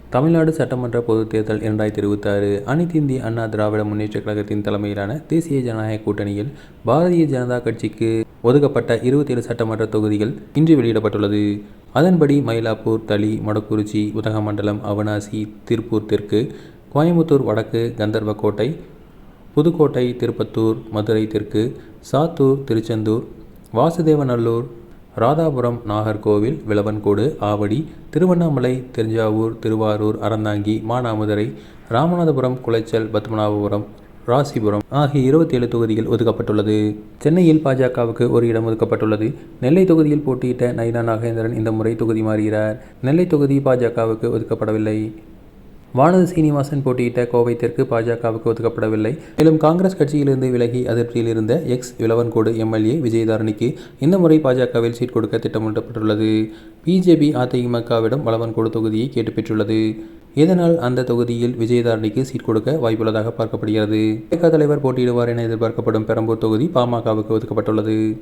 தமிழ்நாடு சட்டமன்ற பொதுத் தேர்தல் 2026 அனைத்து இந்திய அண்ணா திராவிட முன்னேற்றக் கழகத்தின் தலைமையிலான தேசிய ஜனநாயக கூட்டணியில் பாரதிய ஜனதா கட்சிக்கு ஒதுக்கப்பட்ட 27 சட்டமன்ற தொகுதிகள் இன்று வெளியிடப்பட்டுள்ளது. அதன்படி மயிலாப்பூர், தளி, மொடக்குறிச்சி, உதகமண்டலம், அவிநாசி, திருப்பூர் தெற்கு, கோயமுத்தூர் வடக்கு, கந்தர்வக்கோட்டை, புதுக்கோட்டை, திருப்பத்தூர், மதுரை தெற்கு, சாத்தூர், திருச்செந்தூர், வாசுதேவநல்லூர், ராதாபுரம், நாகர்கோவில், விளவன்கோடு, ஆவடி, திருவண்ணாமலை, தஞ்சாவூர், திருவாரூர், அறந்தாங்கி, மானாமதுரை, ராமநாதபுரம், குளச்சல், பத்மநாபபுரம், ராசிபுரம் ஆகிய 27 தொகுதிகள் ஒதுக்கப்பட்டுள்ளது. சென்னையில் பாஜகவுக்கு ஒரு இடம் ஒதுக்கப்பட்டுள்ளது. நெல்லை தொகுதியில் போட்டியிட்ட நயினா நாகேந்திரன் இந்த முறை தொகுதி மாறுகிறார். நெல்லை தொகுதி பாஜகவுக்கு ஒதுக்கப்படவில்லை. வானதி சீனிவாசன் போட்டியிட்ட கோவை தெற்கு பாஜகவுக்கு ஒதுக்கப்படவில்லை. மேலும் காங்கிரஸ் கட்சியிலிருந்து விலகி அதிருப்தியில் இருந்த விளவன்கோடு எம்எல்ஏ விஜயதாரணிக்கு இந்த முறை பாஜகவில் சீட் கொடுக்க திட்டமிடப்பட்டுள்ளது. பிஜேபி அதிமுகவிடம் விளவன்கோடு தொகுதியை கேட்டு பெற்றுள்ளது. இதனால் அந்த தொகுதியில் விஜயதாரணிக்கு சீட் கொடுக்க வாய்ப்புள்ளதாக பார்க்கப்படுகிறது. தலைவர் போட்டியிடுவார் என எதிர்பார்க்கப்படும் பெரம்பூர் தொகுதி பாமகவுக்கு ஒதுக்கப்பட்டுள்ளது.